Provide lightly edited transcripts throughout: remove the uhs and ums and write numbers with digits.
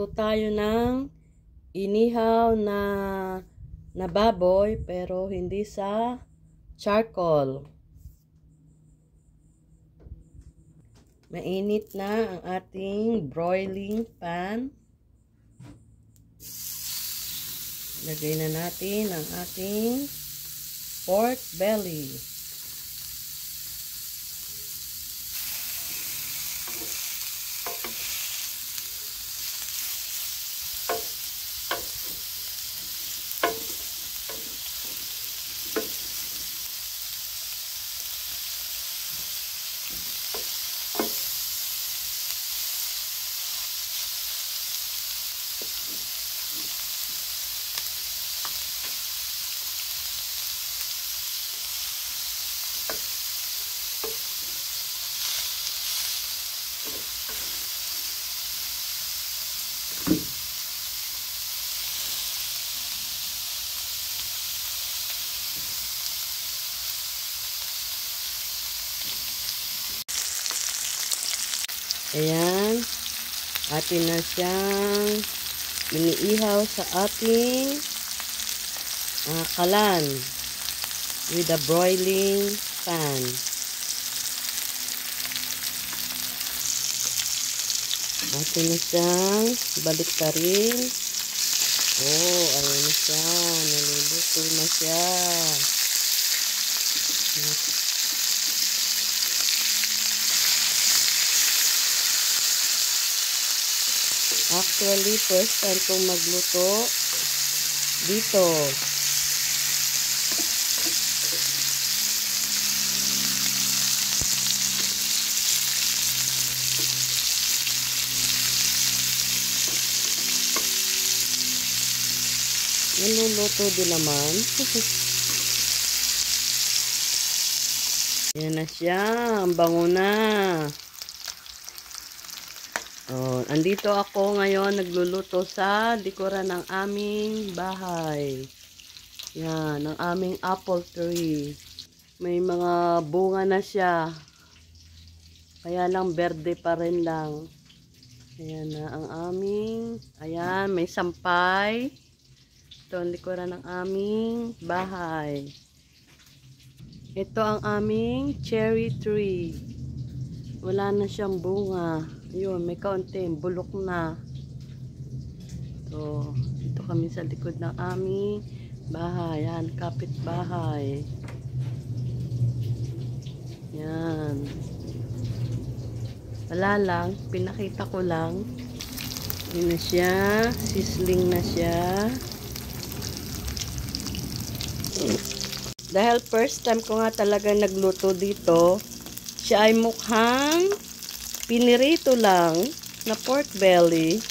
Magluto tayo ng inihaw na baboy pero hindi sa charcoal. Mainit na ang ating broiling pan. Lagay na natin ang ating pork belly. Ayan, atin na siyang iniihaw sa ating kalan with a broiling pan. Atin na siyang baliktarin. Oh, ayan na siya, naluluto na siya. Actually, first time kong magluto dito. Naluluto din naman. Yan na siya. Ang bango na. Oh, andito ako ngayon nagluluto sa likuran ng aming bahay. Yan, ang aming apple tree. May mga bunga na siya. Kaya lang berde pa rin lang. Ayan na ang aming, ayan, may sampay. Ito ang likuran ng aming bahay. Ito ang aming cherry tree. Wala na siyang bunga. Ayun, may kaunti, bulok na. So, dito kami sa likod ng aming bahay. Yan, kapitbahay. Yan. Wala lang, pinakita ko lang. Yan na siya, sizzling na siya. Dahil first time ko nga talaga nagluto dito, siya ay mukhang pinirito lang na pork belly.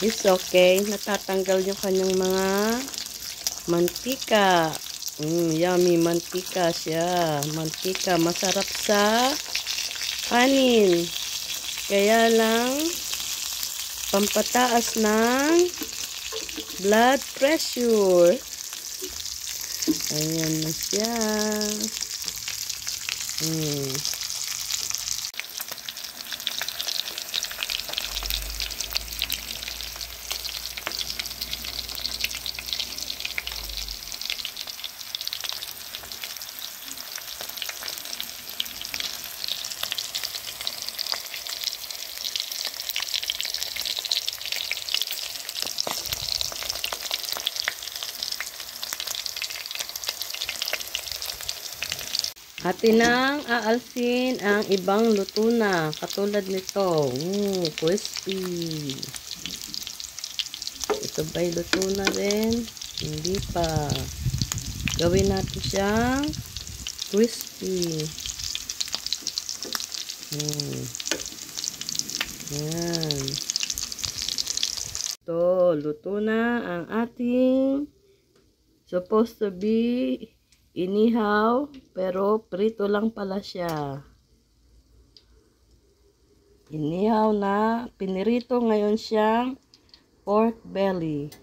It's okay. Natatanggal yung kanyang mga mantika. Yummy mantika siya. Mantika. Masarap sa kanin. Kaya lang, pampataas ng blood pressure. Ayan na siya. Atin nang aalsin ang ibang luto na. Katulad nito. Crispy. Ito ba'y luto na rin? Hindi pa. Gawin natin siyang crispy. Yan. Ito, luto na ang ating supposed to be inihaw, pero prito lang pala siya. Inihaw na, pinirito ngayon siyang pork belly.